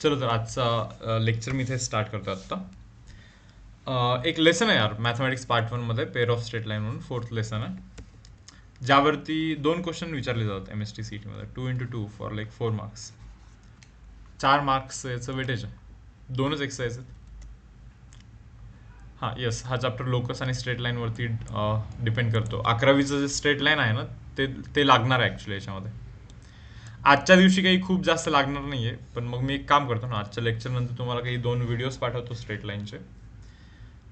चलो तर आजचा लेक्चर मी इथे स्टार्ट करतो आत्ता. एक लेसन आहे यार मॅथमॅटिक्स पार्ट 1 मध्ये पेअर ऑफ स्ट्रेट लाईन म्हणून 4th लेसन आहे, ज्यावरती 2 क्वेश्चन विचारले जातात MST CT मध्ये 2x2 for like 4 marks. 4 marks याचं वेटेज आहे, 2च एक्सरसाइज आहेत. हां येस, हा चॅप्टर लोकस आणि स्ट्रेट लाईनवरती डिपेंड करतो. 11वीचं जे स्ट्रेट लाईन आहे ना ते लागणार आहे ॲक्च्युली याच्यामध्ये. आजच्या दिवशी काही खूप जास्त लागणार नाही आहे, पण मग मी एक काम करतो ना, आजच्या लेक्चर नंतर तुम्हाला काही 2 व्हिडिओज पाठवतो स्ट्रेट लाईनचे,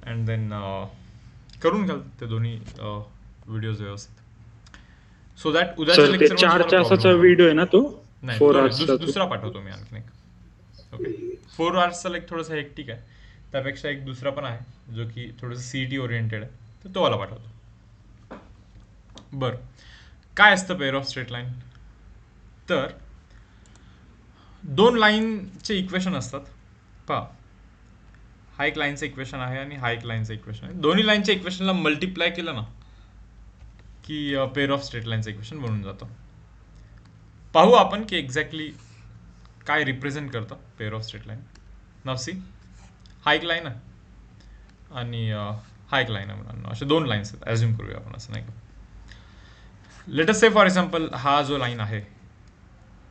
अँड देन करून घ्याल ते दोन्ही व्हिडिओज व्यवस्थित, सो दॅट उद्याच्या सर ते लेक्चर 4 तासाचा व्हिडिओ आहे ना तो? नाही 4 तो नाही, आवर्सचा तो? दुसरा पाठवतो मी आणखीन एक. ओके, 4 आवर्सचा लाईक थोडंसं हेक्टिक आहे, त्यापेक्षा एक दुसरा पण आहे जो की थोडंसं CET ओरिएंटेड आहे, तर तो वाला पाठवतो. बरं, काय असतं पेअर ऑफ स्ट्रेट लाईन? तर 2 लाईनचे इक्वेशन असतात. पहा, हा एक लाईनचं इक्वेशन आहे आणि हा एक लाईनचं इक्वेशन आहे. दोन्ही लाईनच्या इक्वेशनला मल्टिप्लाय केलं ना की पेअर ऑफ स्ट्रेट लाईनचं इक्वेशन बनून जातं. पाहू आपण की एक्झॅक्टली काय रिप्रेझेंट करतं पेअर ऑफ स्ट्रेट लाईन. नाव सी, हा एक लाईन आहे आणि हा एक लाईन आहे म्हणून असे 2 लाईन्स आहेत, ॲज्युम करूया आपण, असं नाही का. Let us say for example हा जो लाईन आहे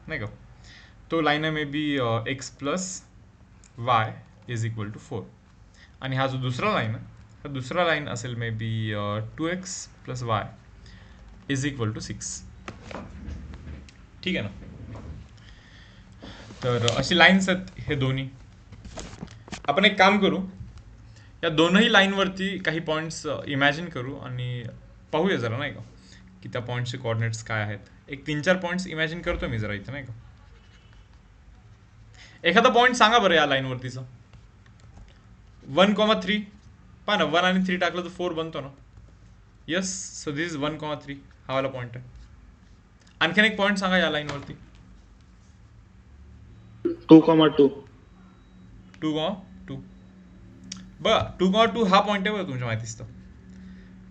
नाही का, तो लाईन आहे maybe X plus Y is equal to 4, आणि हा जो दुसरा लाईन आहे, हा दुसरा लाईन असेल maybe 2x plus Y is equal to 6. ठीक आहे ना. तर अशी लाईन्स आहेत हे दोन्ही. आपण एक काम करू, या दोनही लाईनवरती काही पॉईंट्स इमॅजिन करू आणि पाहूया जरा नाही का की त्या पॉईंट्सचे कोऑर्डिनेट्स काय आहेत. एक 3-4 पॉईंट्स इमॅजिन करतो मी जरा इथे नाही का. एखादा पॉईंट सांगा बरं या लाईनवरतीचा. 1,3, पहा ना, 1 आणि 3 टाकलं तर 4 बनतो ना. यस, सो दिस इज 1,3, हा वाला पॉईंट आहे. आणखीन एक पॉईंट सांगा या लाईनवरती. 2,2. 2,2 बघा, 2,2 हा पॉईंट आहे बघा तुमच्या माहितीच तर,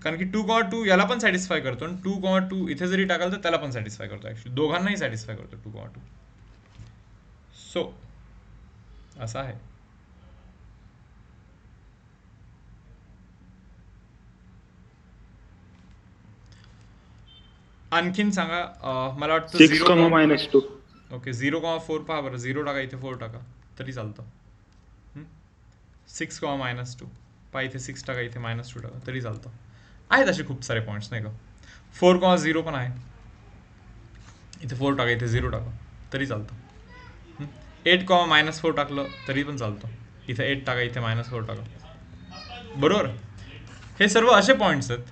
कारण की 2,2 याला पण सॅटिस्फाय करतो आणि 2,2 इथे जरी टाकाल तर त्याला पण सॅटिस्फाय करतो. ॲक्च्युली दोघांनाही सॅटिस्फाय करतो 2,2. सो असं आहे. आणखीन सांगा. मला वाटतं 6,-2. ओके, 0,4 पहा बरं, 0 टाका इथे 4 टाका तरी चालतं. 6,-2 पहा, इथे 6 टाका इथे -2 टाका तरी चालतं. आहेत असे खूप सारे पॉईंट्स नाही का. 4,0 पण आहे, इथे 4 टाका इथे 0 टाका तरी चालतं. 8,-4 टाकलं तरी पण चालतं, इथे 8 टाका इथे -4 टाका. बरोबर, हे सर्व असे पॉईंट्स आहेत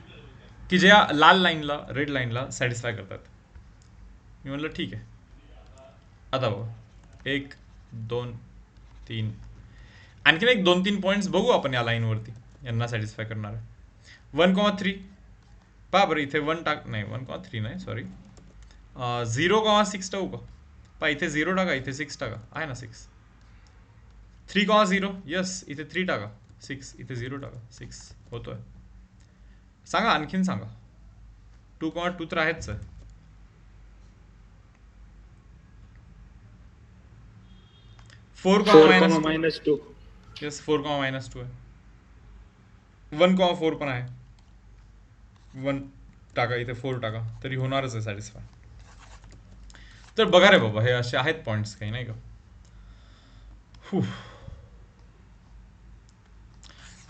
की जे या लाल लाईनला, रेड लाईनला सॅटिस्फाय करतात. मी म्हटलं ठीक आहे. आता बघा, 1, 2, 3, आणखीन एक 2-3 पॉईंट्स बघू आपण या लाईनवरती यांना सॅटिस्फाय करणार आहे. 1,3 पहा बरं, इथे 1 टाक, नाही 1,3 नाही, सॉरी, 0,6 टाकू का? पहा इथे 0 टाका इथे 6 टाका, आहे ना 6. 3,0 यस, इथे 3 टाका 6, इथे 0 टाका 6 होतोय. सांगा आणखीन सांगा. 2,2 तर आहेच आहे. 4,-2. यस, 4,-2 आहे. 1,4 पण आहे, 1 टाका इथे 4 टाका तरी होणारच आहे सॅटिस्फाय. तर बघा रे बाबा, हे असे आहेत पॉईंट्स काही नाही का.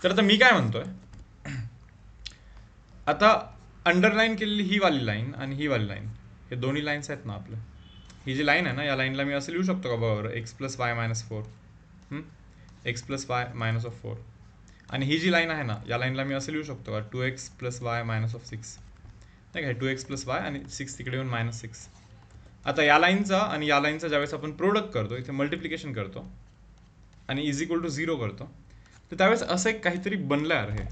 तर आता मी काय म्हणतोय, आता अंडरलाईन केलेली ही वाली लाईन आणि ही वाली लाईन, हे दोन्ही लाईन्स आहेत ना आपल्या. ही जी लाईन आहे ना, या लाईनला मी असं लिहू शकतो का बरोबर, x plus Y -4, x plus Y -4. आणि ही जी लाईन आहे ना, या लाईनला मी असं लिहू शकतो का 2x प्लस वाय -6, नाही का. 2x प्लस वाय आणि 6 तिकडे येऊन -6. आता या लाईनचा आणि या लाईनचा ज्यावेळेस आपण प्रोडक्ट करतो, इथे मल्टिप्लिकेशन करतो आणि इज इक्वल टू 0 करतो, तर त्यावेळेस असं एक काहीतरी बनलं यार. हे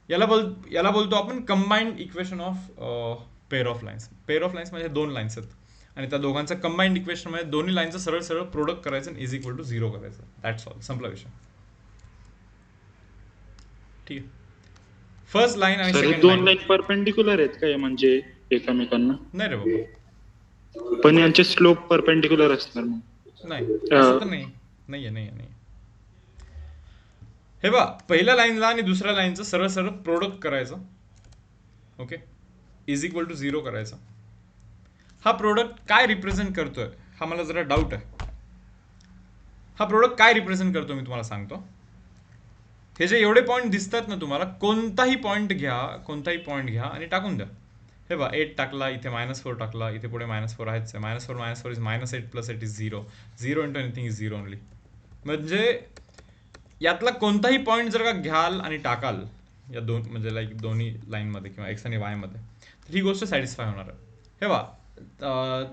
याला बोलतो आपण combined equation of pair of lines. Pair of lines म्हणजे 2 लाईन्स आहेत आणि त्या दोघांचं कंबाईंड इक्वेशन म्हणजे दोन्ही लाईनचं सरळ सरळ प्रोडक्ट करायचं आणि इज इक्वल टू 0 करायचं. दॅट्स ऑल, संपला विषय. ठीक आहे. फर्स्ट लाईन आणि सेकंड 2 लाईन लाईन परपेंडिक्युलर आहेत काय म्हणजे एकमेकांना? नाही रे बाबा, पण यांचे स्लोप परपेंडिक्युलर असणार मग. नाही असं तर नाही नाहीये नाहीये नाही. हे बा पहिल्या लाईनला आणि दुसऱ्या लाईनचं सरळ सरळ प्रोडक्ट करायचं. ओके, इज इक्वल टू 0 करायचा. हा प्रोडक्ट काय रिप्रेझेंट करतोय हा मला जरा डाऊट आहे. हा प्रोडक्ट काय रिप्रेझेंट करतो मी तुम्हाला सांगतो. हे जे एवढे पॉईंट दिसतात ना तुम्हाला, कोणताही पॉईंट घ्या आणि टाकून द्या. हे बा 8 टाकला, इथे -4 टाकला, इथे पुढे -4 आहेच आहे. -4 is -8 plus 8 is 0. 0 into anything is 0 only. म्हणजे यातला कोणताही पॉईंट जर का घ्याल आणि टाकाल या दोन म्हणजे लाईक दोन्ही लाईनमध्ये किंवा एक्स आणि वाय मध्ये, तर ही गोष्ट सॅटिस्फाय होणार आहे. हे बा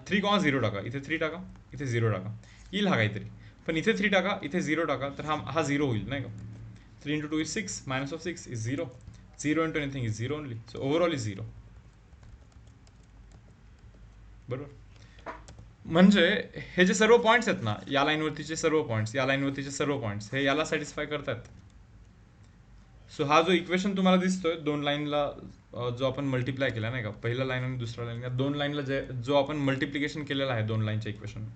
3,0 टाका, इथे 3 टाका, इथे 0 टाका, येईल हा काहीतरी. पण इथे 3 टाका, इथे 0 टाका, तर हा 0 होईल नाही का. 3 into 2 is 6, minus of 6 is 0. 0 into anything is 0 only. So overall is 0. बरोबर. म्हणजे हे जे सर्व पॉईंट्स आहेत ना, या लाईनवरतीचे सर्व पॉईंट्स, या लाईनवरतीचे सर्व पॉईंट्स, हे याला सॅटिस्फाय करतात. सो हा जो इक्वेशन तुम्हाला दिसतोय दोन लाईनला जो आपण मल्टिप्लाय केला नाही का, पहिल्या लाईन आणि दुसऱ्या लाईन, या दोन लाईनला जो आपण मल्टिप्लिकेशन केलेला आहे दोन लाईनच्या इक्वेशन,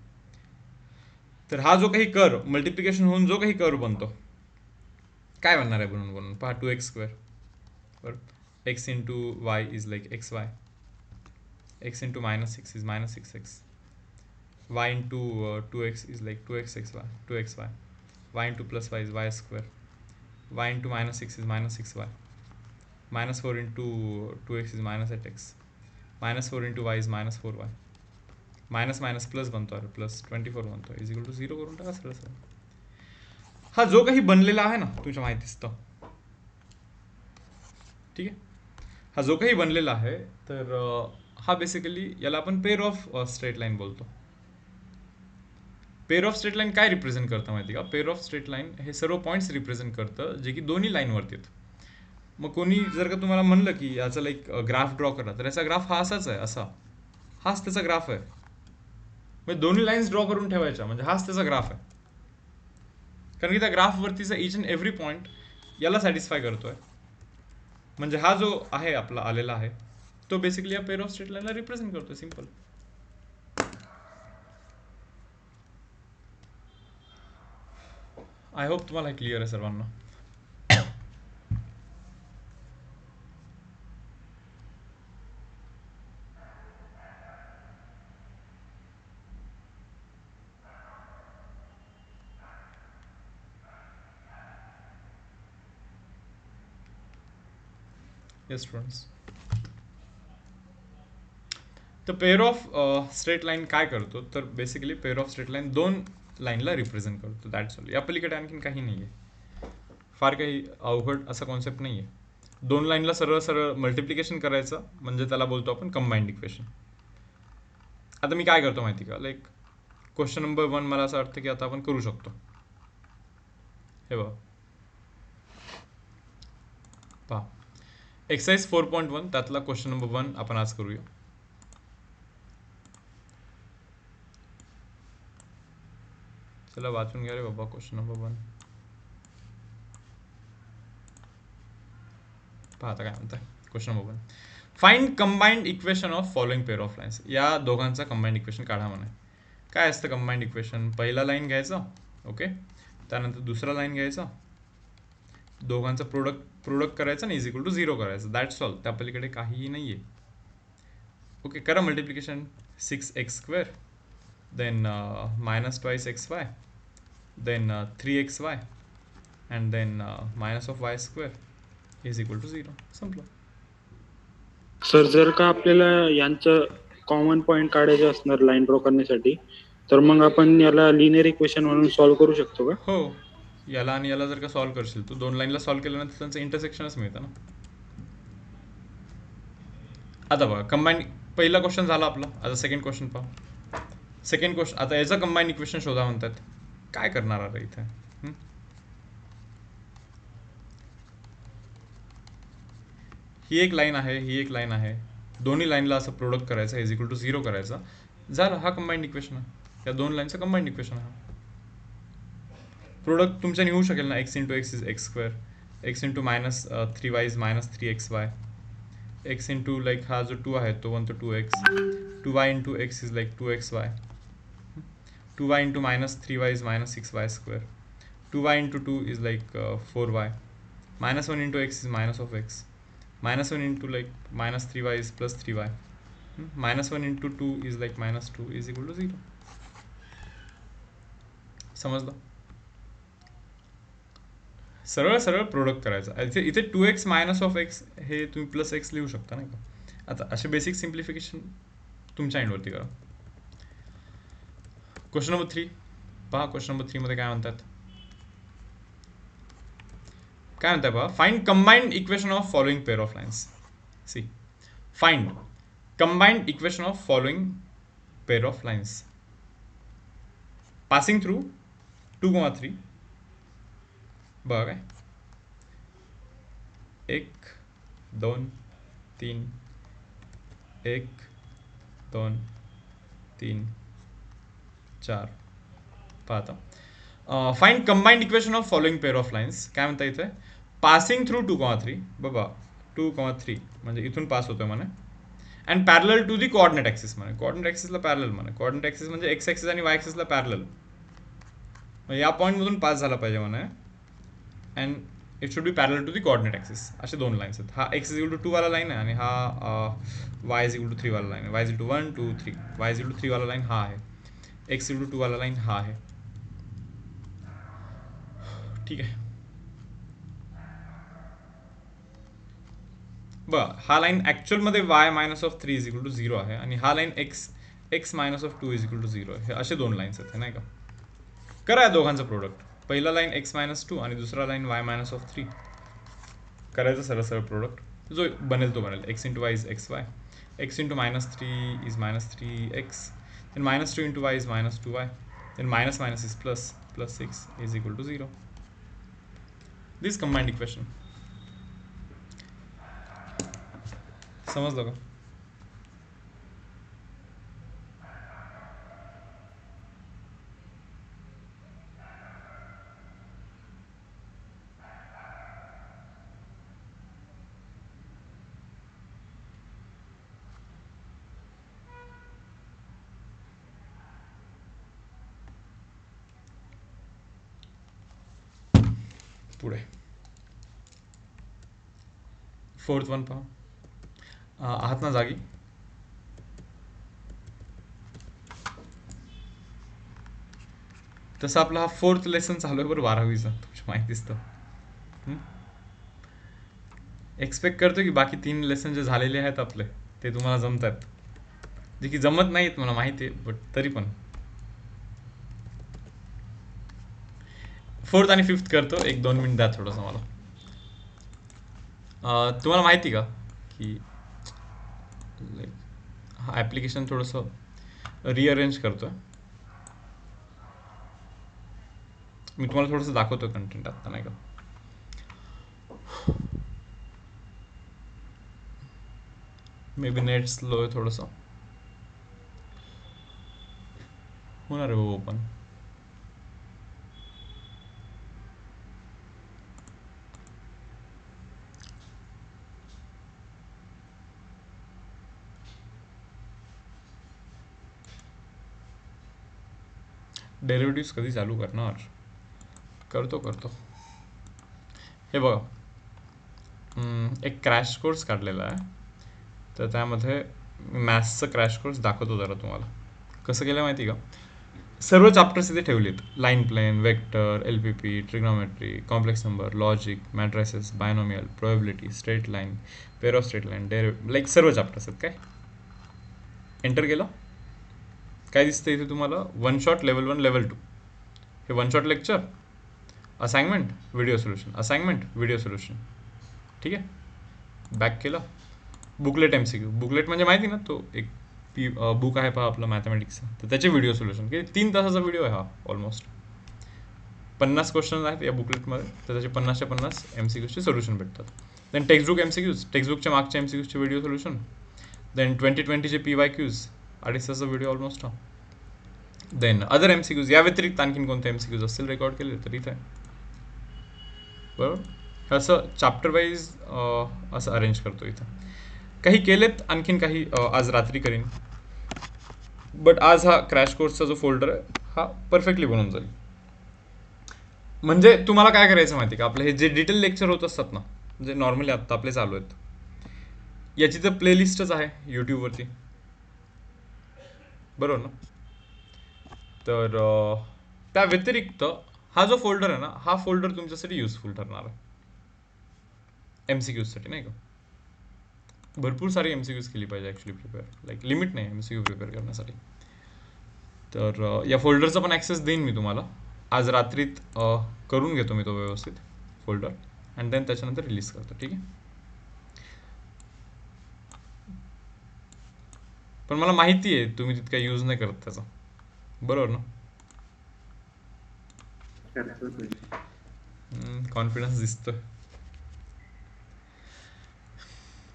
तर हा जो काही कर्व मल्टिप्लिकेशन होऊन जो काही कर्व बनतो काय बनणार आहे बनून बनून पहा 2x². बरोबर, x into Y is like xy, x into -6 is -6x, y into 2x is like 2xy, y into plus y is y², y into -6 is -6y, -4 into 2x is -8x, -4 into y is -4y, minus minus plus बनतो, अरे plus 24 बनतो, is equal to 0 करून टाका सरळ सरळ. हा जो काही बनलेला आहे ना तुमच्या माहितीच तर, ठीक आहे, हा जो काही बनलेला आहे तर हा बेसिकली याला आपण पेअर ऑफ स्ट्रेट लाईन बोलतो. पेअर ऑफ स्ट्रेट लाईन काय रिप्रेझेंट करतं माहिती का. पेअर ऑफ स्ट्रेट लाईन हे सर्व पॉईंट्स रिप्रेझेंट करतं जे की दोन्ही लाईनवरती आहेत. मग कोणी जर का तुम्हाला म्हणलं की याचा लाईक ग्राफ ड्रॉ करा, तर याचा ग्राफ हा असाच आहे, असा हाच त्याचा ग्राफ आहे. म्हणजे दोन्ही लाईन्स ड्रॉ करून ठेवायच्या म्हणजे हाच त्याचा ग्राफ आहे. कारण की त्या ग्राफवरतीचा इच अँड एव्हरी पॉईंट याला सॅटिस्फाय करतोय. म्हणजे हा जो आहे आपला आलेला आहे तो बेसिकली या पेअर ऑफ स्ट्रेट लाईनला रिप्रेझेंट करतोय. सिम्पल. आय होप तुम्हाला हे क्लिअर आहे सर्वांना. Yes students. तर पेअर ऑफ स्ट्रेट लाईन काय करतो, तर basically pair of straight line दोन लाईनला रिप्रेझेंट करतो. That's all. या पलीकडे आणखीन काही नाही आहे. फार काही अवघड असा कॉन्सेप्ट नाही आहे. दोन लाईनला सरळ सरळ मल्टिप्लिकेशन करायचं म्हणजे त्याला बोलतो आपण कंबाईंड इक्वेशन. आता मी काय करतो माहिती का, लाईक क्वेश्चन नंबर 1 मला असं वाटतं की आता आपण करू शकतो. हे बघा पहा, एक्सरसाइज 4.1 त्यातला क्वेश्चन नंबर 1 आपण आज करूया. चला वाचून घ्या रे बाबा क्वेश्चन नंबर 1. पहा आता काय म्हणताय question number 1. Find combined equation of following pair of lines. या दोघांचा कंबाइंड इक्वेशन काढा म्हणे. काय असतं कंबाइंड इक्वेशन, पहिला लाईन घ्यायचा, ओके, त्यानंतर दुसरा लाईन घ्यायचा, दोघांचं प्रोडक्ट करायचं आणि इज इक्वल टू 0 करायचं. That's all. त्या पलीकडे काहीही नाही आहे. ओके, करा multiplication. 6x², then -2xy, then 3xy, and then -y² is equal to 0. संपलं. सर जर का आपल्याला यांचं कॉमन पॉईंट काढायचे असणार लाईन ड्रॉ करण्यासाठी, तर मग आपण याला लिनियर इक्वेशन म्हणून सॉल्व्ह करू शकतो का? हो, याला आणि याला जर का सॉल्व्ह करशील तू, दोन लाईनला सॉल्व्ह केल्यानंतर त्यांचं इंटरसेक्शनच मिळतं ना. आता बघा कंबाईन, पहिला क्वेश्चन झाला आपला. आता सेकंड क्वेश्चन पहा. सेकंड क्वेश्चन, आता याचं कंबाईन इक्वेशन शोधा म्हणतात. काय करणार आता इथे. ही एक लाईन आहे, ही एक लाईन आहे, दोन्ही लाईनला असं प्रोडक्ट करायचं, इज इक्वल टू 0 करायचं, झालं. हा कंबाईंड इक्वेशन आहे. या दोन लाईनचं कंबाईंड इक्वेशन आहे. प्रोडक्ट तुमच्या होऊ शकेल ना. x into x is x², x into -3y is -3xy, x into like हा जो 2 आहे तो बनतो 2x, 2y into x is like 2xy, 2y into minus 3y is minus 6y square. 2y into 2 is like 4y. Minus 1 into x is minus of x. Minus 1 into like minus 3y is plus 3y. Minus 1 into 2 is like minus 2 is equal to 0. समजलं? सरळ सरळ product करायचं. इथे इथे 2x minus of x हे तुम्ही plus x लिहू शकता नाही का. आता असे बेसिक सिम्प्लिफिकेशन तुमच्या एंडवरती करा. क्वेश्चन नंबर 3 पहा. क्वेश्चन नंबर 3 मध्ये काय म्हणतात, काय म्हणताय पहा. Find combined equation of following pair of lines. See, find combined equation of following pair of lines passing through 2,3. बघा काय, 1 2 3 1 2 3 4. पाहता find combined equation of following pair of lines. काय म्हणता इथे, पासिंग थ्रू 2,3. बाबा 2,3 म्हणजे इथून पास होतोय म्हणे. And parallel to the coordinate axis म्हणे. कोऑर्डिनेट ॲक्सिसला पॅरलल म्हणे. कोऑर्डिनेट ॲक्सिस म्हणजे एक्स ॲक्सिस आणि वाय ॲक्सिसला पॅरलल. या पॉईंटमधून पास झाला पाहिजे म्हणे. And it should be parallel to the coordinate axis. असे दोन लाईन्स आहेत. हा एक्स इज इक्वल टू 2 वाला लाईन आहे आणि हा वाय इज इक्वल टू 3 वाला लाईन आहे. Y is equal to 1 2 3. Y is equal to 3 वाला लाईन हा आहे. एक्स इक्वल टू 2 वाला लाईन हा आहे. ठीक आहे. बघा हा लाईन ॲक्च्युअलमध्ये Y minus of 3 is equal to 0 आहे आणि हा line X minus of 2 is equal to 0 आहे. हे असे दोन लाईन्स आहेत नाही का. करा या दोघांचं प्रोडक्ट. पहिला लाईन एक्स मायनस 2 आणि दुसरा लाईन वाय मायनस ऑफ 3. करायचं सरळ सरळ प्रोडक्ट. जो बनेल तो बनेल. X into Y is X Y. X into minus 3 is minus 3 X. Then minus 2 into Y is minus 2 Y. Then minus minus is plus. Plus 6 is equal to 0. This combined equation. समजलं का. पुढे 4th one पहा. आहात ना जागी. तसं आपला हा 4th लेसन चालू आहे बरं 12वीचा. तुमची माहिती दिसतं. एक्सपेक्ट करतो की बाकी 3 लेसन जे झालेले आहेत आपले ते तुम्हाला जमतात. जे की जमत नाहीत मला माहिती आहे, बट तरी पण 4th आणि 5th करतो. 1-2 मिनिट द्या थोडंसं मला. तुम्हाला माहिती का की हा ॲप्लिकेशन थोडंसं रिअरेंज करतो. मी तुम्हाला थोडंसं दाखवतो कंटेंट आता नाही का. मे बी नेट स्लो आहे थोडंसं. होणार आहे ओपन. डेरिव्हेटिव्स कधी चालू करणार. करतो. हे बघा, एक क्रॅश कोर्स काढलेला आहे. तर त्यामध्ये मॅथ्सचं क्रॅश कोर्स दाखवतो जरा तुम्हाला. कसं केलं माहिती का. सर्व चॅप्टर्स इथे ठेवलेत. Line plane, vector, LPP, trigonometry, complex number, logic, matrices, binomial, probability, straight line, pair of straight line, like सर्व चॅप्टर्स आहेत. काय एंटर केलं काय दिसतं इथे तुम्हाला. One shot level 1 level 2. हे one shot lecture, assignment, video solution, assignment, video solution. ठीक आहे. बॅक केलं. Booklet MCQ. बुकलेट म्हणजे माहिती ना, तो एक बुक आहे पहा आपलं मॅथमॅटिक्सचं. तर त्याचे व्हिडिओ सोल्युशन की 3 तासाचा व्हिडिओ आहे हा. ऑलमोस्ट 50 क्वेश्चन आहेत या बुकलेटमध्ये. तर त्याचे 50च्या 50 MCQचे सोल्युशन भेटतात. देन टेक्स्टबुक MCQs, टेक्स्टबुकच्या मागच्या MCQचे व्हिडिओ सोल्युशन. देन 2020चे PYQs 2.5 तासाचा व्हिडिओ ऑलमोस्ट हा. देन अदर MCQs, या व्यतिरिक्त आणखीन कोणते MCQs असतील रेकॉर्ड केले तर इथे. बरोबर. असं चॅप्टर वाईज असं अरेंज करतो इथं. काही केलेत, आणखीन काही आज रात्री करीन. बट आज हा क्रॅश कोर्सचा जो फोल्डर आहे हा परफेक्टली बनून जाईल. म्हणजे तुम्हाला काय करायचं माहिती का, आपले हे जे डिटेल लेक्चर होत असतात ना, जे नॉर्मली आत्ता आपले चालू आहेत, याची तर प्लेलिस्टच आहे यूट्यूबवरती, बरोबर ना. तर त्या व्यतिरिक्त हा जो फोल्डर आहे ना, हा फोल्डर तुमच्यासाठी युजफुल ठरणार आहे MCQसाठी, नाही का. भरपूर सारी MCQs केली पाहिजे ॲक्च्युली प्रिपेअर, लाईक लिमिट नाही MCQ प्रिपेअर करण्यासाठी. तर या फोल्डरचा पण ॲक्सेस देईन मी तुम्हाला आज रात्रीत, करून घेतो मी तो व्यवस्थित फोल्डर, अँड देन त्याच्यानंतर रिलीज करतो, ठीक आहे. पण मला माहिती आहे तुम्ही तितका यूज नाही करत त्याचा, बरोबर ना. कॉन्फिडन्स दिसतोय.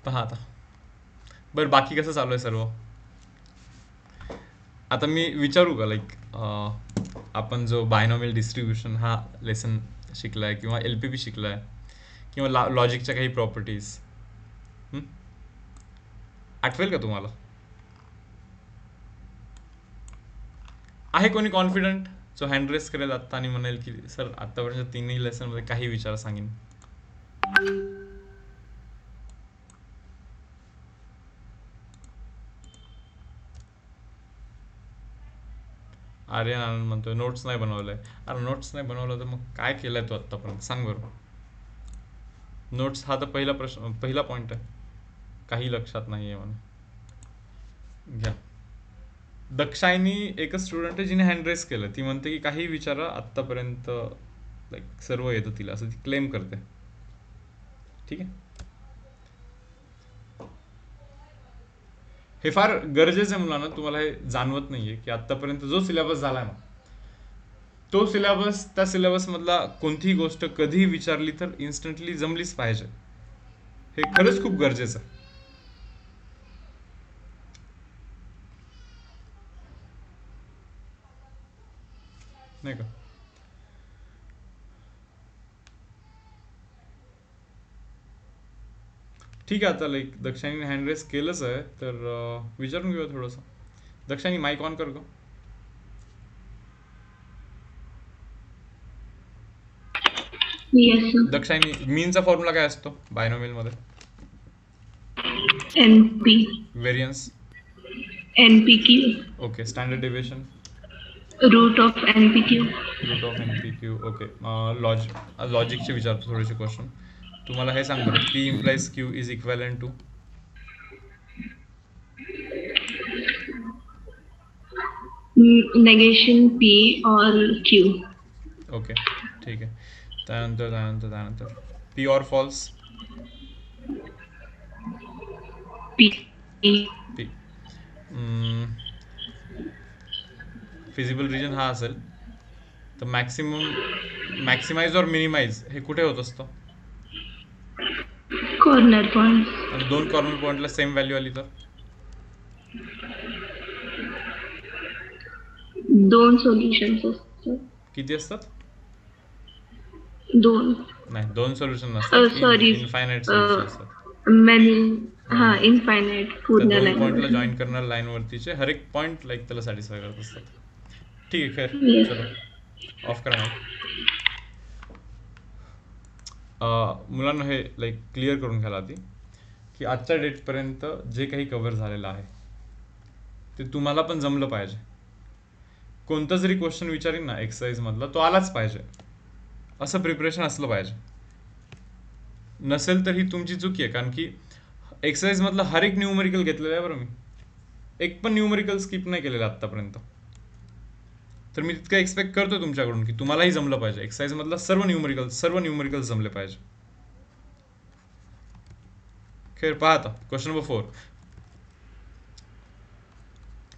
पहा आता. बरं, बाकी कसं चालू आहे सर्व. आता मी विचारू का, लाईक आपण जो बायनॉमियल डिस्ट्रीब्युशन हा लेसन शिकलाय, किंवा LPP शिकलाय, किंवा लॉजिकच्या काही प्रॉपर्टीज आठवेल का तुम्हाला. आहे कोणी कॉन्फिडंट जो हँड रेस करेल आत्ता आणि म्हणेल की सर आत्तापर्यंत तिन्ही लेसनमध्ये काही विचार सांगेन. आर्यन आनंद म्हणतोय नोट्स नाही बनवलंय. अरे नोट्स नाही बनवलं तर मग काय केलंय तू आत्तापर्यंत, सांग बरं. नोट्स हा तर पहिला प्रश्न, पहिला पॉईंट आहे. काही लक्षात नाही आहे म्हणून घ्या. दक्षाईनी एकच स्टुडंट आहे जिने हँड रेस केलं. ती म्हणते की काही विचारा आत्तापर्यंत, लाईक सर्व येतं तिला, असं ती क्लेम करते. ठीक आहे. हे फार गरजेचं आहे मुलांना, तुम्हाला हे जाणवत नाहीये की आत्तापर्यंत जो सिलेबस झालाय ना, तो सिलेबस, त्या सिलेबसमधला कोणतीही गोष्ट कधीही विचारली तर इन्स्टंटली जमलीच पाहिजे. हे खरंच खूप गरजेचं आहे, नाही का. ठीक आहे, आता लाईक दक्षाईने हँड रेस केलंच आहे तर विचारून घेऊया थोडंसं. दक्षाई माईक ऑन कर गं. Yes, sir. दक्षाई मीनचा फॉर्म्युला काय असतो बायनॉमियल मध्ये. NP, variance. NPQ, okay. Standard deviation. root of NPQ, root of NPQ. Okay. लॉजिकचे विचारतो थोडेसे क्वेश्चन. तुम्हाला हे सांग बरं, P implies Q is equivalent to. negation P or Q, okay, ठीक आहे. त्यानंतर P or false. P, P. Feasible region हा असेल तर मॅक्सिमाइज और मिनिमाइज हे कुठे होत असतं. corner point, आणि दोन कॉर्नर पॉईंटला सेम व्हॅल्यू आली तर. दोन solutions असतात. किती असतात. दोन, नाही, दोन सोल्युशन नसतात. sorry, इनफायनाईट सोल्युशन असतात. many, हा infinite त्या पूर्ण दोन line पॉईंटला मध्ये. जॉईन करणाऱ्या लाईन वरतीचे हर एक पॉईंट लाईक त्याला सॅटिस्फाय करत असतात. ठीक आहे, खैर Yes. चलो ऑफ करा माईक. मुलांना हे लाईक क्लिअर करून घ्यायला आधी की आजच्या डेटपर्यंत जे काही कव्हर झालेलं आहे ते तुम्हाला पण जमलं पाहिजे. कोणता जरी क्वेश्चन विचारीन ना एक्सरसाइज मधला, तो आलाच पाहिजे, असं प्रिपरेशन असलं पाहिजे. नसेल तर ही तुमची चुकी आहे, कारण की एक्सरसाइज मधलं हर एक न्यूमरिकल घेतलेलं आहे बरं मी. एक पण न्यूमरिकल स्किप नाही केलेलं आत्तापर्यंत. तर मी तितकं एक्सपेक्ट करतो तुमच्याकडून की तुम्हालाही जमलं पाहिजे. एक्सरसाइज मधला सर्व न्यूमरिकल जमले पाहिजे. खैर पहा आता क्वेश्चन नंबर 4.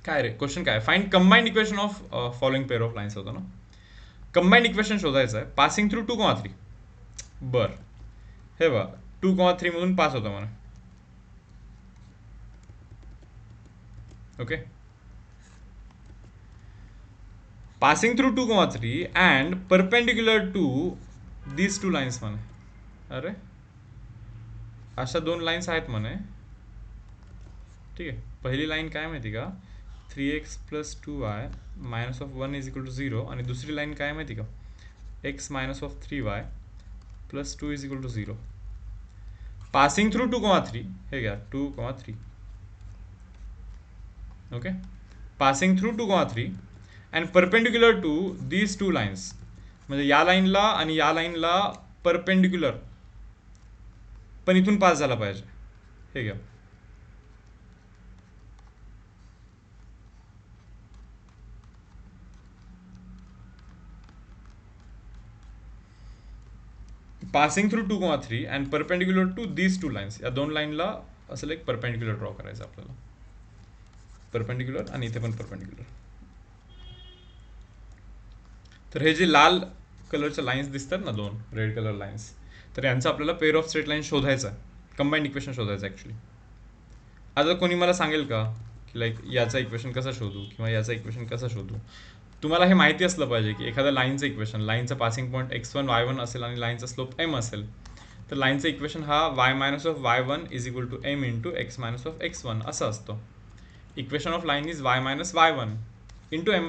काय रे क्वेश्चन काय, find combined equation of following pair of lines होतं ना. कंबाइंड इक्वेशन शोधायचं आहे पासिंग थ्रू 2,3. बर, हे बघा 2,3 मधून पास होतं म्हणा. Okay. Passing through 2,3 and perpendicular to these two lines म्हणे. अरे अशा दोन लाईन्स आहेत म्हणे. ठीक आहे. पहिली लाईन काय माहिती का, 3x plus 2y minus of 1 is equal to 0 आणि दुसरी लाईन काय माहिती का, x minus of 3y plus 2 is equal to 0 passing through 2,3 हे घ्या 2,3 okay passing through 2,3 and perpendicular to these two lines म्हणजे या लाईनला आणि या लाईनला परपेंडिक्युलर पण इथून पास झाला पाहिजे हे घ्या passing through 2,3 and perpendicular to these two lines या दोन लाईनला असं एक परपेंडिक्युलर ड्रॉ करायचं आपल्याला परपेंडिक्युलर आणि इथे पण परपेंडिक्युलर तर हे जे लाल कलरच्या लाईन्स दिसतात ना दोन रेड कलर लाईन्स तर यांचं आपल्याला पेअर ऑफ स्ट्रेट लाईन शोधायचं आहे कंबाईंड इक्वेशन शोधायचं ॲक्च्युली आता कोणी मला सांगेल का की लाईक याचा इक्वेशन कसं शोधू किंवा याचा इक्वेशन कसं शोधू तुम्हाला हे माहिती असलं पाहिजे की एखाद्या लाईनचं इक्वेशन लाईनचा पासिंग पॉईंट x1 y1 असेल आणि लाईनचा स्लोप m असेल तर लाईनचं इक्वेशन हा y minus of y1 is equal to m into x minus of x1 असं असतं equation of line is y minus y1 into m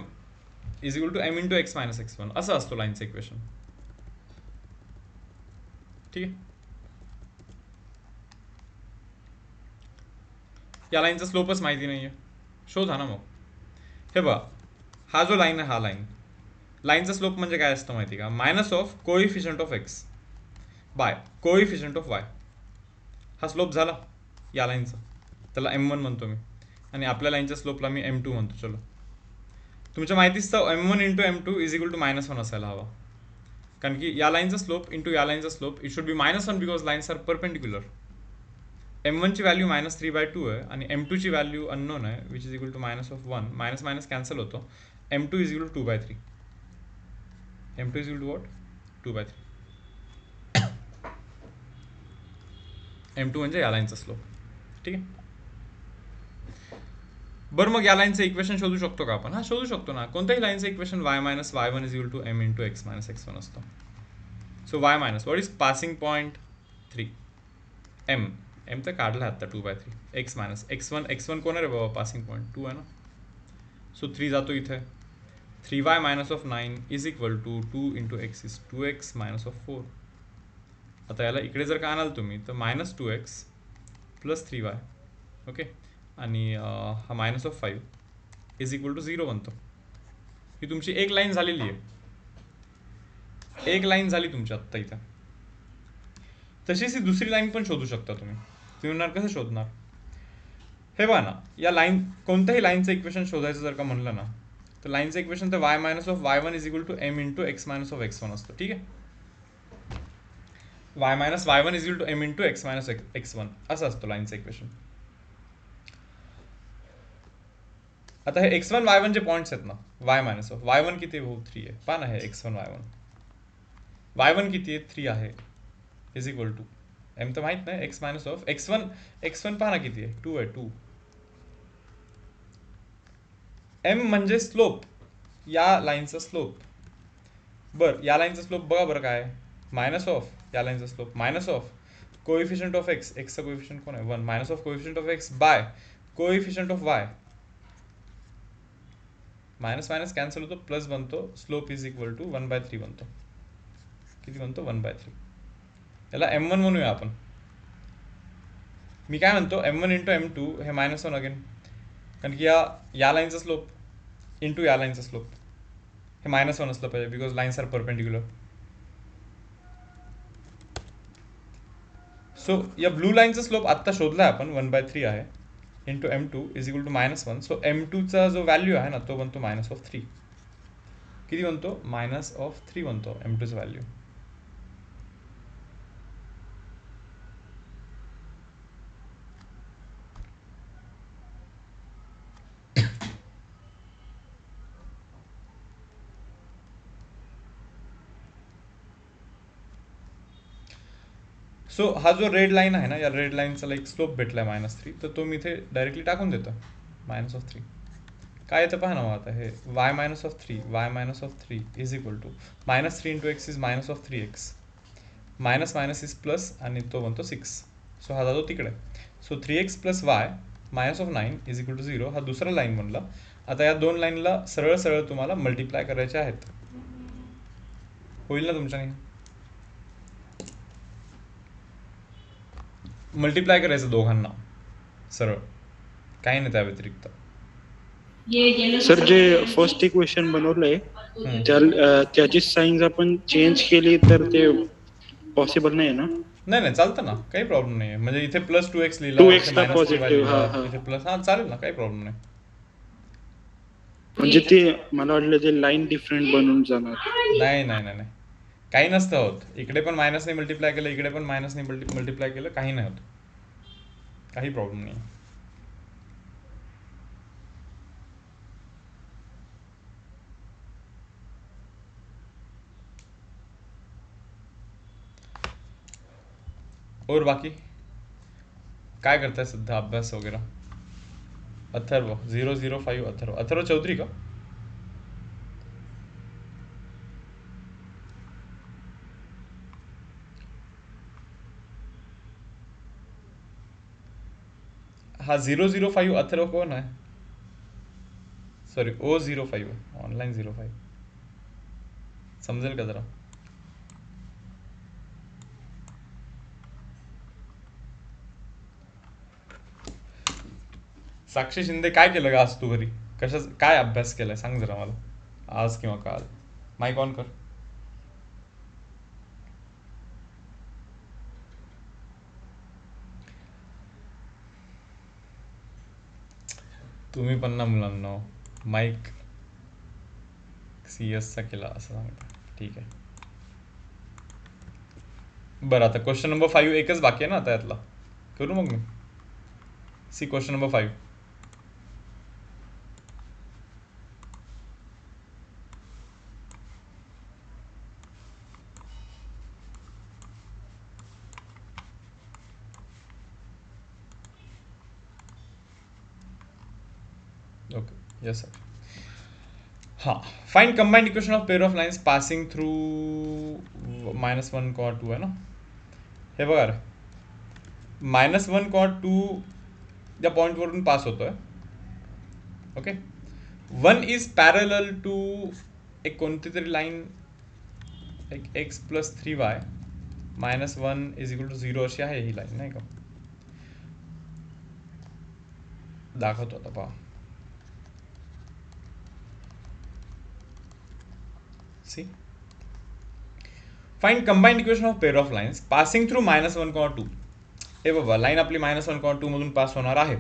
is equal to m into x minus x1 असं असतो लाईनचं equation ठीक आहे या लाईनचा स्लोपच माहिती नाही आहे शोधा ना मग हे बघा हा जो लाईन आहे हा लाईनचा स्लोप म्हणजे काय असतं माहिती का minus of coefficient of x by coefficient of y हा स्लोप झाला या लाईनचा त्याला m1 म्हणतो मी आणि आपल्या लाईनच्या स्लोपला मी m2 म्हणतो चलो तुमच्या माहितीचं m1 into m2 is equal to -1 असायला हवा कारण की या लाईनचा स्लोप इंटू या लाईनचा slope it should be -1 because lines are perpendicular m1 ची व्हॅल्यू -3/2 आहे आणि m2 ची व्हॅल्यू अननोन आहे which is equal to -1 minus minus cancel होतो m2 is equal to 2/3 m2 is equal to what 2/3 m2 म्हणजे या लाईनचा स्लोप ठीक आहे बरं मग या लाईनचं इक्वेशन शोधू शकतो का आपण हा शोधू शकतो ना कोणत्याही लाईनचं equation y minus y1 is equal to m into x minus x1 असतं so y minus what is passing point 3 m तर काढला आता 2/3 x मायनस x1 कोण आहे रे बाबा पासिंग पॉईंट 2 आहे ना सो 3 जातो इथे 3y minus of 9 is equal to 2 into x is 2x minus of 4 आता याला इकडे जर का आणाल तुम्ही तर -2x प्लस 3y ओके आणि हा minus of 5 is equal to 0 बनतो ही तुमची एक लाईन झालेली आहे एक लाईन झाली तुमची आत्ता इथं तशीच ही दुसरी लाईन पण शोधू शकता तुम्ही म्हणणार कसं शोधणार हे बघा ना या लाईन कोणत्याही लाईनचं इक्वेशन शोधायचं जर का म्हणलं ना तर लाईनचं इक्वेशन तर y minus of y1 is equal to m into x minus of x1 असतं ठीक आहे y minus y1 is equal to m into x minus x1 असं असतं लाईनचं इक्वेशन आता हे x1 y1 जे पॉईंट्स आहेत ना y मायनस ऑफ y1 किती आहे भाऊ 3 आहे पहा ना हे x1 y1 किती आहे 3 आहे इज इक्वल टू m तर माहित नाही x मायनस ऑफ x1 पहा ना किती आहे 2 आहे 2 m म्हणजे स्लोप या लाईनचा स्लोप बरं या लाईनचा स्लोप बघा बरं काय मायनस ऑफ या लाईनचा slope minus of coefficient of x चा कोएफिशियंट कोण आहे 1 minus of coefficient of x by coefficient of y minus minus cancel होतो प्लस बनतो स्लोप इज इक्वल टू 1/3 बनतो किती बनतो 1/3 याला m1 म्हणूया आपण मी काय म्हणतो m1 इंटू m2 हे -1 अगेन कारण की या लाईनचा स्लोप इंटू या लाईनचा स्लोप हे -1 असलं पाहिजे because lines are perpendicular so या ब्लू लाईनचा स्लोप आत्ता शोधला आपण 1/3 आहे into m2 is equal to -1 so m2 चा जो व्हॅल्यू आहे ना तो बनतो -3 किती बनतो -3 बनतो m2 चा व्हॅल्यू सो हा जो रेड लाईन आहे ना या रेड लाईनचा लाईक स्लोप भेटलाय -3 तर तो मी इथे डायरेक्टली टाकून देतो -3 काय येतं पहा ना मग आता हे y minus of 3 is equal to -3 into x is minus of 3x minus minus is plus आणि तो बनतो 6 सो हा जातो तिकडे so 3x plus y minus of 9 is equal to 0 हा दुसरा लाईन बनला आता या दोन लाईनला सरळ सरळ तुम्हाला मल्टिप्लाय करायचे आहेत. होईल ना तुमच्याने? मल्टिप्लाय करायचं दोघांना सरळ, काही नाही त्या व्यतिरिक्त. सर जे फर्स्ट इक्वेशन बनवलंय त्याची साईन्स आपण चेंज केली तर ते पॉसिबल नाही ना? नाही नाही, चालतं ना, काही प्रॉब्लेम नाही. म्हणजे इथे +2x लिहिला, 2x इथे ला -3y पॉझिटिव्ह, हा लिहिला, हा. इथे प्लस, हा चालेल ना, काही प्रॉब्लेम नाही. म्हणजे ते मला वाटलं ते लाईन डिफरंट बनून जाणार. नाही नाही नाही नाही, काही नसतं होत. इकडे पण मायनसने मल्टिप्लाय केलं, इकडे पण मायनसने मल्टिप्लाय केलं, काही नाही होत, काही प्रॉब्लेम नाही. और बाकी काय करताय सध्या, अभ्यास वगैरे? अथर्व 005, अथर्व चौधरी का? हा 005 अथर्व कोण आहे? सॉरी, O05, ऑनलाईन 05, समजेल का जरा? साक्षी शिंदे, काय केलं का आज तू घरी? काय अभ्यास केलाय सांग जरा मला, आज किंवा काल. माईक ऑन कर. तुम्ही पण ना मुलांना माईक CS चा केला असं सांगता, ठीक आहे. बरं, आता क्वेश्चन नंबर 5 एकच बाकी आहे ना आता यातला, करू मग मी. See question number 5. Okay, yes sir. हाँ, find combined equation of pair of lines passing through -1 कॉट 2 है ना. हे बघा रे, -1 कॉट 2 या पॉईंटवरून पास होतोय. ओके, 1 इज पॅरलल टू एक कोणती तरी लाईन, एक x+3y -1 = 0 अशी आहे ही लाईन, नाही का? दाखवतो आता पहा. See, find combined equation of pair of lines passing through -1, 2. हे बाबा, लाईन आपली -1, 2 मधून पास होणार आहे.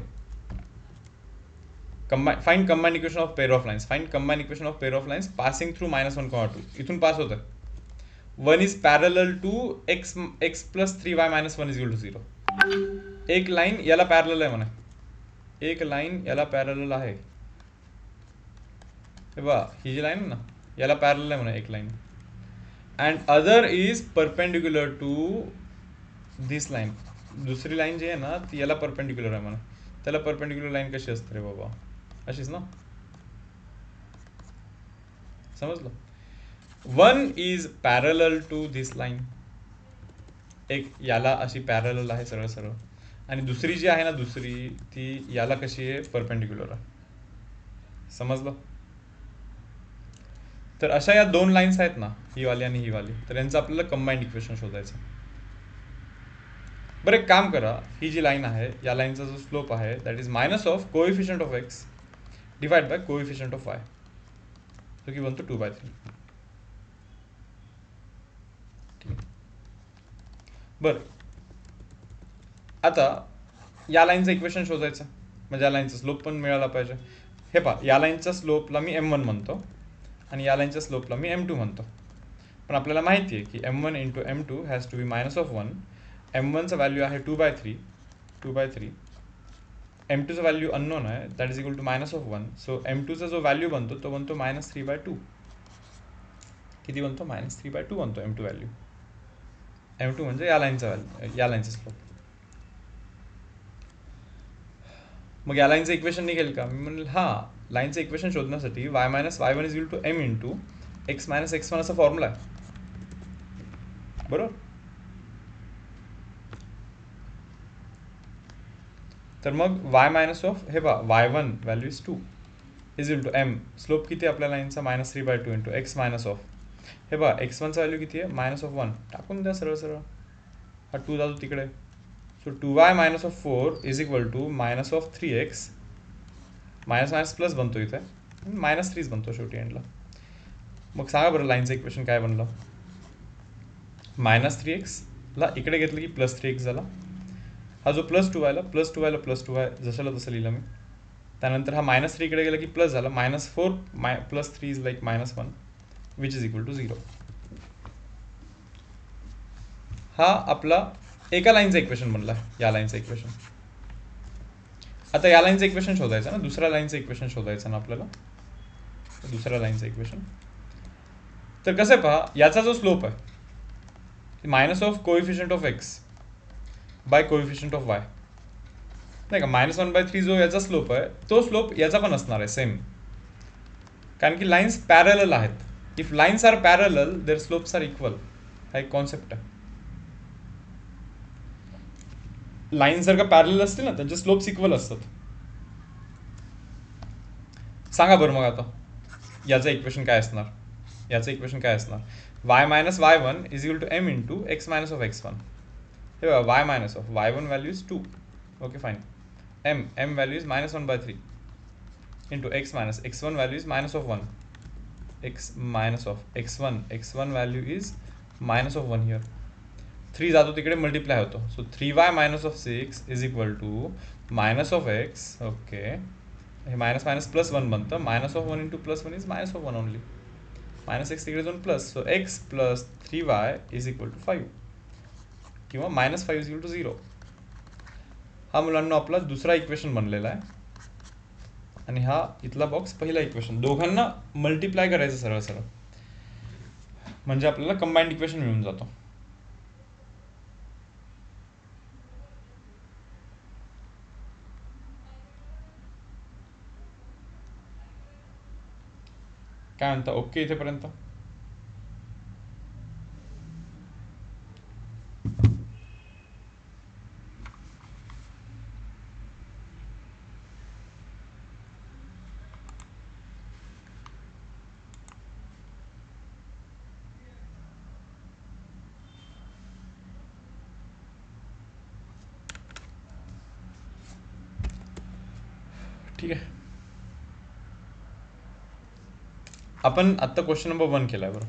Find combined equation of pair of lines. Find combined equation of pair of lines passing through -1, 2. इथून पास होत आहे. 1 इज पॅरलल टू x+3y -1 = 0. एक लाईन याला पॅरलल आहे म्हणा, एक लाईन याला पॅरलल आहे. हे बघा, ही जी लाईन आहे ना, याला पॅरलल आहे म्हणा एक line. And other is perpendicular to this line. दुसरी लाईन जी आहे ना ती याला परपेंडिक्युलर आहे म्हणा. त्याला परपेंडिक्युलर लाईन कशी असते रे बाबा? अशीच ना, समजलं? 1 is parallel to this line, एक याला अशी पॅरलल आहे सरळ सरळ, आणि दुसरी जी आहे ना दुसरी, ती याला कशी आहे, परपेंडिक्युलर आहे. समजलं? तर अशा या दोन लाईन्स आहेत ना, ही वाली आणि ही वाली, तर यांचं आपल्याला कंबाइंड इक्वेशन शोधायचं. बरं, एक काम करा, ही जी लाईन आहे या लाईनचा जो स्लोप आहे that is -of coefficient of x divide by coefficient of y, जो की बनतो 2/3. ठीक आहे. बरं, आता या लाईनचं इक्वेशन शोधायचं, म्हणजे या लाईनचा स्लोप पण मिळाला पाहिजे. हे पहा, या लाईनच्या स्लोपला मी m1 म्हणतो आणि या लाईनच्या स्लोपला मी m2 म्हणतो. पण आपल्याला माहिती आहे की m1 × m2 has to be -1. m1चं व्हॅल्यू आहे 2/3. m2चं व्हॅल्यू अननोन आहे, that is equal to -1. So m2चा जो व्हॅल्यू बनतो तो बनतो -3/2. किती बनतो? -3/2 बनतो m2 व्हॅल्यू. m2 म्हणजे या लाईनचा व्हॅल्यू, या लाईनचा स्लोप. मग या लाईनचं इक्वेशन निघेल का? मी म्हणेल हां, लाईनचं इक्वेशन शोधण्यासाठी y - y1 = m × x - x1 असा फॉर्म्युला आहे, बरोबर? तर मग y - हे पहा, y1 value is 2 is equal to m, slope किती आहे आपल्या लाईनचा -3/2 इंटू एक्स मायनस ऑफ, हे बघा x1चा व्हॅल्यू किती आहे -1 टाकून द्या सरळ सरळ, हा 2 जातो तिकडे, so 2y minus of 4 is equal to -3x, minus minus plus बनतो इथे, -3 बनतो शेवटी एंडला. मग सांगा बरं लाईनचं इक्वेशन काय बनलं, -3x ला इकडे घेतलं की +3x झाला, हा जो +2y ला +2y जशाला तसं लिहिलं मी, त्यानंतर हा -3 इकडे गेला की प्लस झाला, -4 +3 is like -1 which is equal to 0. हा आपला एका लाईनचा इक्वेशन बनला, या लाईनचं इक्वेशन. आता या लाईनचं इक्वेशन शोधायचं ना, दुसऱ्या लाईनचं इक्वेशन शोधायचं ना आपल्याला, दुसऱ्या लाईनचं इक्वेशन. तर कसं आहे पहा, याचा जो स्लोप आहे minus of coefficient of x by coefficient of y, नाही का, -1/3 जो याचा स्लोप आहे तो स्लोप याचा पण असणार आहे सेम, कारण की लाईन्स पॅरलल आहेत. If lines are parallel their slopes are equal, हा एक कॉन्सेप्ट आहे. लाईन्स जर का पॅरलल असतील ना त्यांचे स्लोप्स इक्वल असतात. सांगा बरं मग आता याचं इक्वेशन काय असणार, याचं इक्वेशन काय असणार, y minus y1 is equal to m into x minus of x1. हे बघा y minus of y1 value is 2, okay fine, m value is -1/3 into x minus x1 value is -1, x minus of x1 value is -1 here, 3 जातो तिकडे multiply होतो, so 3y minus of 6 is equal to minus of x, okay, हे minus minus +1 बनतं, -1 into +1 is -1 only, -x तिकडे जाऊन plus, so x plus 3y is equal to 5 किंवा -5 is equal to 0. हा मुलांना आपला दुसरा इक्वेशन बनलेला आहे, आणि हा इथला बॉक्स पहिला इक्वेशन. दोघांना मल्टिप्लाय करायचं सरळ सरळ, म्हणजे आपल्याला कंबाईंड इक्वेशन मिळून जातो. काय म्हणता, ओके इथेपर्यंत? ठीक आहे, आपण आत्ता क्वेश्चन नंबर 1 केलाय बरं,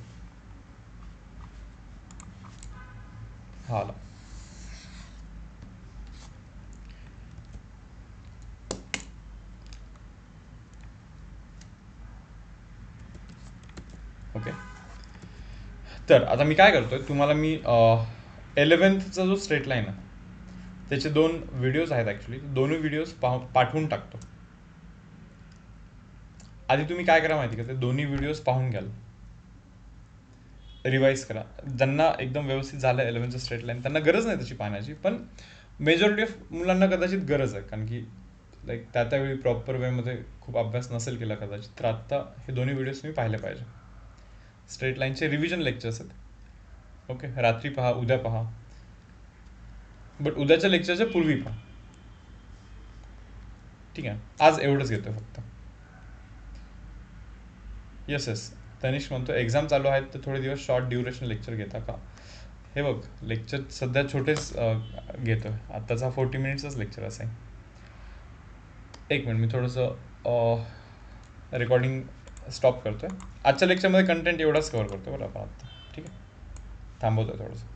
हा आला. ओके, तर आता मी काय करतोय, तुम्हाला मी 11thचा जो स्ट्रेट लाईन आहे त्याचे 2 व्हिडिओज आहेत ॲक्च्युली, दोन्ही व्हिडिओज पाठवून टाकतो. आधी तुम्ही काय करा माहिती का, ते दोन्ही व्हिडिओज पाहून घ्याल, रिवाईज करा. ज्यांना एकदम व्यवस्थित झालं 11th स्ट्रेट लाईन त्यांना गरज नाही त्याची पाहण्याची, पण मेजॉरिटी ऑफ मुलांना कदाचित गरज आहे, कारण की लाईक त्यावेळी प्रॉपर वेमध्ये खूप अभ्यास नसेल केला कदाचित, तर आत्ता हे दोन्ही व्हिडिओज तुम्ही पाहिले पाहिजे. स्ट्रेट लाईनचे रिव्हिजन लेक्चर्स आहेत, ओके, रात्री पहा, उद्या पहा, बट उद्याच्या लेक्चरच्या पूर्वी पहा, ठीक आहे. आज एवढंच घेतोय फक्त. येस, तनिष्क म्हणतो एक्झाम चालू आहेत तर थोडे दिवस शॉर्ट ड्युरेशन लेक्चर घेता का. हे बघ, लेक्चर सध्या छोटेच घेतोय, आत्ताचा 40 मिनिट्सच लेक्चर असं आहे. एक मिनिट, मी थोडंसं रेकॉर्डिंग स्टॉप करतोय. आजच्या लेक्चरमध्ये कंटेंट एवढाच कव्हर करतो बरं आपण आत्ता, ठीक आहे, थांबवतोय थोडंसं.